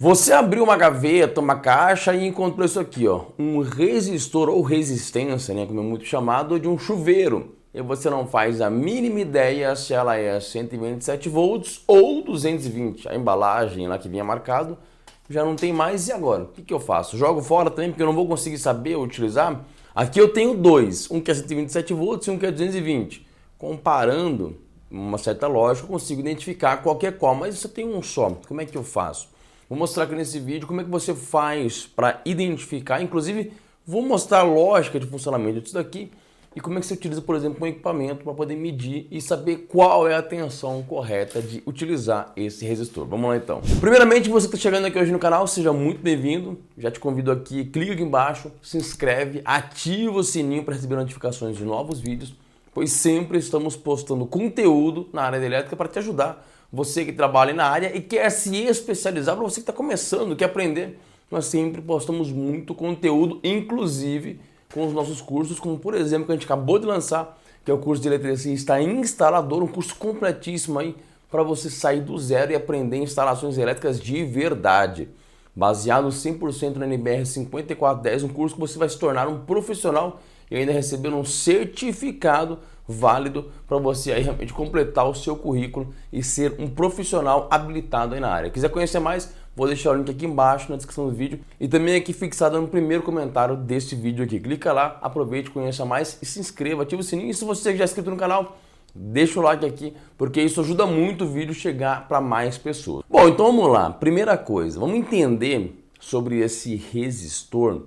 Você abriu uma gaveta, uma caixa e encontrou isso aqui, ó, um resistor ou resistência, né, como é muito chamado, de um chuveiro. E você não faz a mínima ideia se ela é 127 volts ou 220. A embalagem lá que vinha marcado já não tem mais. E agora? O que eu faço? Jogo fora também porque eu não vou conseguir saber utilizar? Aqui eu tenho dois, um que é 127 volts e um que é 220. Comparando uma certa lógica, eu consigo identificar qualquer qual, mas eu tenho um só. Como é que eu faço? Vou mostrar aqui nesse vídeo como é que você faz para identificar, inclusive vou mostrar a lógica de funcionamento disso daqui e como é que você utiliza, por exemplo, um equipamento para poder medir e saber qual é a tensão correta de utilizar esse resistor. Vamos lá então. Primeiramente, você que está chegando aqui hoje no canal, seja muito bem-vindo. Já te convido aqui, clica aqui embaixo, se inscreve, ativa o sininho para receber notificações de novos vídeos, pois sempre estamos postando conteúdo na área de elétrica para te ajudar. Você que trabalha na área e quer se especializar, para você que está começando, quer aprender, nós sempre postamos muito conteúdo, inclusive com os nossos cursos, como por exemplo que a gente acabou de lançar, que é o curso de eletricista instalador, um curso completíssimo aí para você sair do zero e aprender instalações elétricas de verdade. Baseado 100% na NBR 5410, um curso que você vai se tornar um profissional e ainda receber um certificado válido para você aí realmente completar o seu currículo e ser um profissional habilitado aí na área. Quiser conhecer mais, vou deixar o link aqui embaixo na descrição do vídeo e também aqui fixado no primeiro comentário deste vídeo aqui. Clica lá, aproveite, conheça mais e se inscreva, ativa o sininho. E se você já é inscrito no canal, deixa o like aqui, porque isso ajuda muito o vídeo chegar para mais pessoas. Bom, então vamos lá. Primeira coisa, vamos entender sobre esse resistor.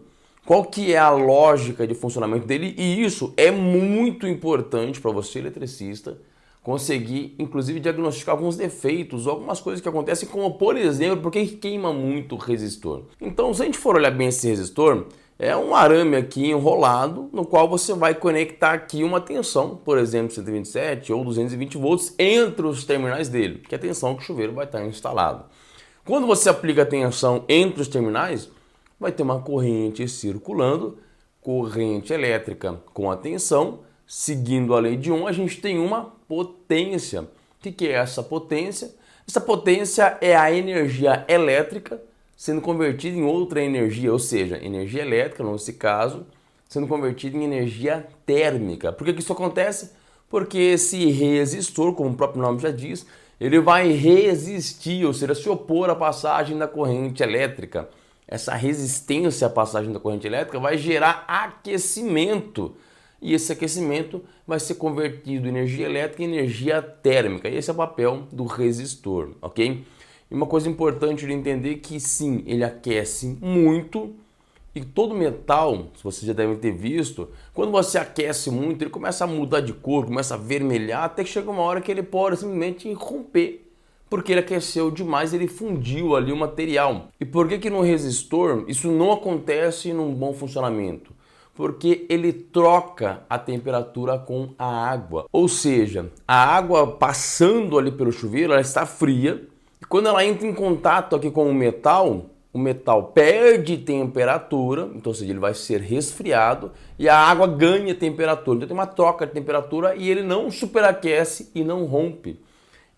Qual que é a lógica de funcionamento dele? E isso é muito importante para você, eletricista, conseguir, inclusive, diagnosticar alguns defeitos ou algumas coisas que acontecem, como, por exemplo, porque queima muito o resistor. Então, se a gente for olhar bem esse resistor, é um arame aqui enrolado, no qual você vai conectar aqui uma tensão, por exemplo, 127 ou 220 volts, entre os terminais dele, que é a tensão que o chuveiro vai estar instalado. Quando você aplica a tensão entre os terminais, vai ter uma corrente circulando, corrente elétrica com a tensão, seguindo a lei de Ohm, a gente tem uma potência. O que é essa potência? Essa potência é a energia elétrica sendo convertida em outra energia, ou seja, energia elétrica, nesse caso, sendo convertida em energia térmica. Por que isso acontece? Porque esse resistor, como o próprio nome já diz, ele vai resistir, ou seja, se opor à passagem da corrente elétrica. Essa resistência à passagem da corrente elétrica vai gerar aquecimento. E esse aquecimento vai ser convertido em energia elétrica em energia térmica. Esse é o papel do resistor, ok? E uma coisa importante de entender que sim, ele aquece muito. E todo metal, se vocês já devem ter visto, quando você aquece muito, ele começa a mudar de cor, começa a vermelhar, até que chega uma hora que ele pode simplesmente romper. Porque ele aqueceu demais, ele fundiu ali o material. E por que no resistor isso não acontece num bom funcionamento? Porque ele troca a temperatura com a água. Ou seja, a água passando ali pelo chuveiro, ela está fria. E quando ela entra em contato aqui com o metal perde temperatura, então ou seja, ele vai ser resfriado e a água ganha temperatura. Então tem uma troca de temperatura e ele não superaquece e não rompe.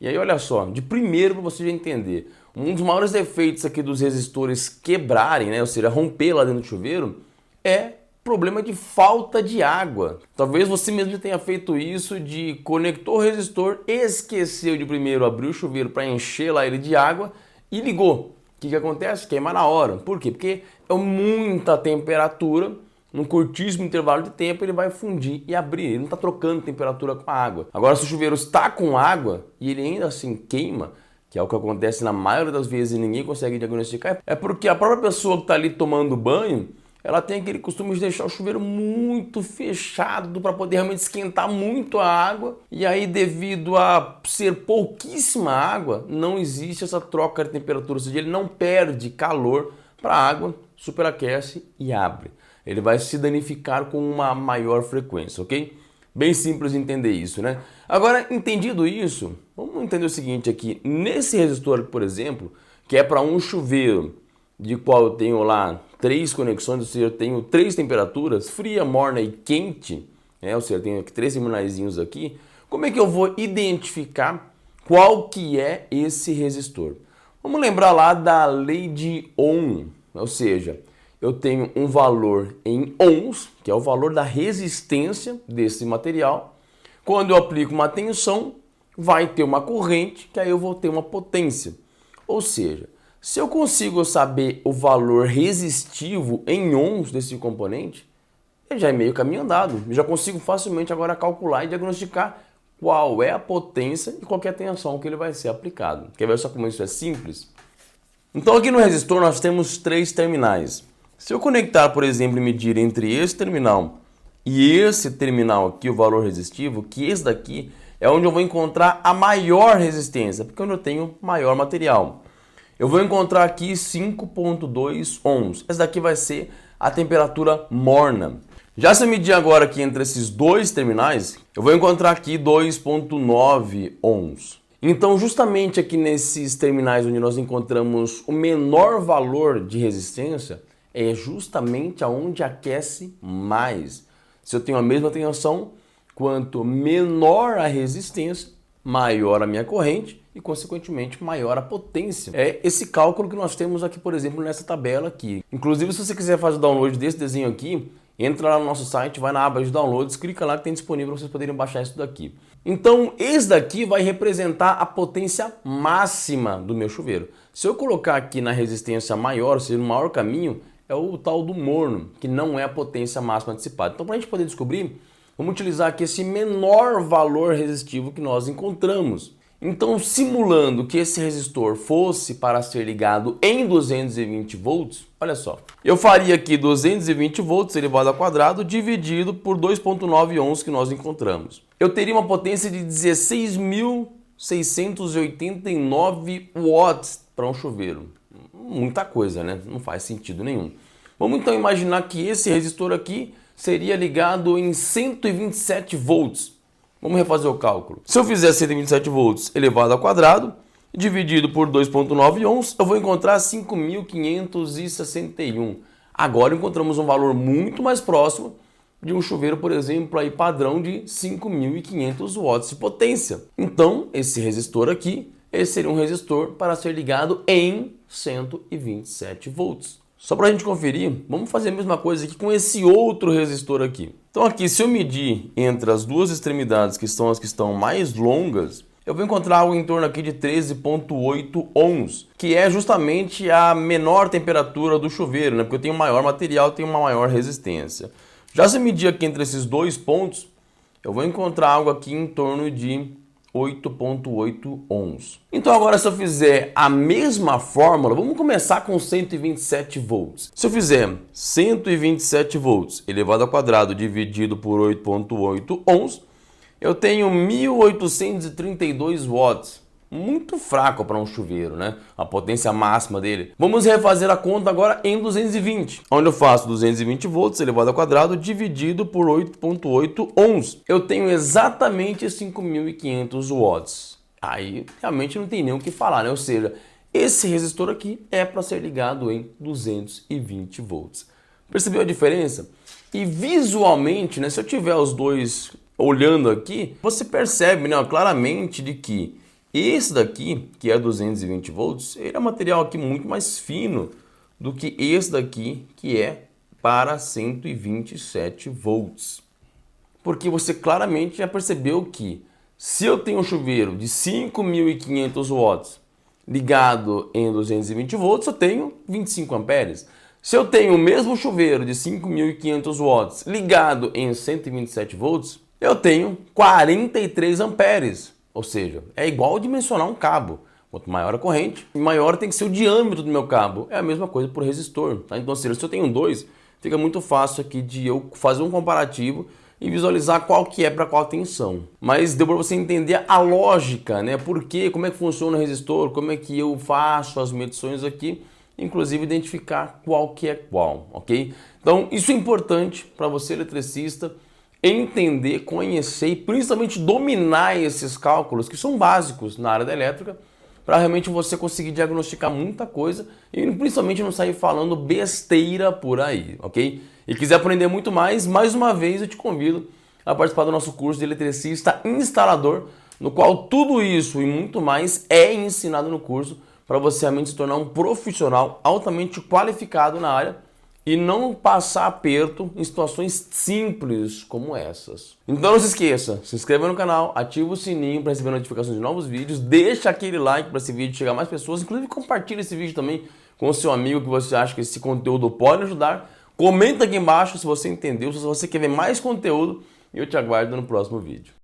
E aí, olha só, de primeiro para você já entender, um dos maiores defeitos aqui dos resistores quebrarem, né, ou seja, romper lá dentro do chuveiro, é problema de falta de água. Talvez você mesmo já tenha feito isso de conectou o resistor, esqueceu de primeiro abrir o chuveiro para encher lá ele de água e ligou. O que acontece? Queima na hora. Por quê? Porque é muita temperatura. Num curtíssimo intervalo de tempo ele vai fundir e abrir, ele não está trocando temperatura com a água. Agora, se o chuveiro está com água e ele ainda assim queima, que é o que acontece na maioria das vezes e ninguém consegue diagnosticar, é porque a própria pessoa que está ali tomando banho, ela tem aquele costume de deixar o chuveiro muito fechado para poder realmente esquentar muito a água. E aí, devido a ser pouquíssima água, não existe essa troca de temperatura, ou seja, ele não perde calor para a água, superaquece e abre. Ele vai se danificar com uma maior frequência, ok? Bem simples de entender isso, né? Agora, entendido isso, vamos entender o seguinte aqui. Nesse resistor, por exemplo, que é para um chuveiro, de qual eu tenho lá 3 conexões, ou seja, eu tenho 3 temperaturas, fria, morna e quente, né? Ou seja, eu tenho aqui 3 terminaizinhos aqui. Como é que eu vou identificar qual que é esse resistor? Vamos lembrar lá da lei de Ohm, ou seja, eu tenho um valor em ohms, que é o valor da resistência desse material. Quando eu aplico uma tensão, vai ter uma corrente, que aí eu vou ter uma potência. Ou seja, se eu consigo saber o valor resistivo em ohms desse componente, já é meio caminho andado. Eu já consigo facilmente agora calcular e diagnosticar qual é a potência e qual é a tensão que ele vai ser aplicado. Quer ver só como isso é simples? Então aqui no resistor nós temos 3 terminais. Se eu conectar, por exemplo, e medir entre esse terminal e esse terminal aqui, o valor resistivo, que esse daqui é onde eu vou encontrar a maior resistência, porque é onde eu tenho maior material. Eu vou encontrar aqui 5,2 ohms. Essa daqui vai ser a temperatura morna. Já se eu medir agora aqui entre esses 2 terminais, eu vou encontrar aqui 2,9 ohms. Então, justamente aqui nesses terminais onde nós encontramos o menor valor de resistência, é justamente aonde aquece mais. Se eu tenho a mesma tensão, quanto menor a resistência, maior a minha corrente e, consequentemente, maior a potência. É esse cálculo que nós temos aqui, por exemplo, nessa tabela aqui. Inclusive, se você quiser fazer o download desse desenho aqui, entra lá no nosso site, vai na aba de downloads, clica lá que tem disponível para vocês poderem baixar isso daqui. Então, esse daqui vai representar a potência máxima do meu chuveiro. Se eu colocar aqui na resistência maior, ou seja, no maior caminho, é o tal do morno, que não é a potência máxima antecipada. Então, para a gente poder descobrir, vamos utilizar aqui esse menor valor resistivo que nós encontramos. Então, simulando que esse resistor fosse para ser ligado em 220 volts, olha só. Eu faria aqui 220 volts elevado ao quadrado dividido por 2,9 ohms que nós encontramos. Eu teria uma potência de 16.689 watts para um chuveiro. Muita coisa, né? Não faz sentido nenhum. Vamos então imaginar que esse resistor aqui seria ligado em 127 volts. Vamos refazer o cálculo. Se eu fizer 127 volts elevado ao quadrado, dividido por 2,9 ohms, eu vou encontrar 5.561. Agora encontramos um valor muito mais próximo de um chuveiro, por exemplo, aí padrão de 5.500 watts de potência. Então, esse resistor aqui, esse seria um resistor para ser ligado em 127 volts. Só para a gente conferir, vamos fazer a mesma coisa aqui com esse outro resistor aqui. Então aqui, se eu medir entre as duas extremidades, que são as que estão mais longas, eu vou encontrar algo em torno aqui de 13,8 ohms, que é justamente a menor temperatura do chuveiro, né? Porque eu tenho maior material, tenho uma maior resistência. Já se eu medir aqui entre esses dois pontos, eu vou encontrar algo aqui em torno de 8,8 ohms. Então agora, se eu fizer a mesma fórmula, vamos começar com 127 volts. Se eu fizer 127 volts elevado ao quadrado dividido por 8,8 ohms, eu tenho 1.832 watts. Muito fraco para um chuveiro, né? A potência máxima dele. Vamos refazer a conta agora em 220, onde eu faço 220 volts elevado ao quadrado dividido por 8,8 ohms. Eu tenho exatamente 5.500 watts. Aí realmente não tem nem o que falar, né? Ou seja, esse resistor aqui é para ser ligado em 220 volts. Percebeu a diferença? E visualmente, né? Se eu tiver os dois olhando aqui, você percebe, né, claramente de que esse daqui, que é 220 volts, ele é um material aqui muito mais fino do que esse daqui, que é para 127 volts. Porque você claramente já percebeu que se eu tenho um chuveiro de 5.500 watts ligado em 220 volts, eu tenho 25 amperes. Se eu tenho o mesmo chuveiro de 5.500 watts ligado em 127 volts, eu tenho 43 amperes. Ou seja, é igual dimensionar um cabo. Quanto maior a corrente, maior tem que ser o diâmetro do meu cabo. É a mesma coisa por resistor. Tá? Então, se eu tenho dois, fica muito fácil aqui de eu fazer um comparativo e visualizar qual que é para qual tensão. Mas deu para você entender a lógica, né? Por quê? Como é que funciona o resistor? Como é que eu faço as medições aqui? Inclusive identificar qual que é qual, ok? Então, isso é importante para você, eletricista, entender, conhecer e principalmente dominar esses cálculos que são básicos na área da elétrica para realmente você conseguir diagnosticar muita coisa e principalmente não sair falando besteira por aí, ok? E quiser aprender muito mais uma vez eu te convido a participar do nosso curso de eletricista instalador, no qual tudo isso e muito mais é ensinado no curso para você realmente se tornar um profissional altamente qualificado na área e não passar aperto em situações simples como essas. Então não se esqueça, se inscreva no canal, ativa o sininho para receber notificações de novos vídeos, deixa aquele like para esse vídeo chegar a mais pessoas, inclusive compartilha esse vídeo também com o seu amigo que você acha que esse conteúdo pode ajudar. Comenta aqui embaixo se você entendeu, se você quer ver mais conteúdo e eu te aguardo no próximo vídeo.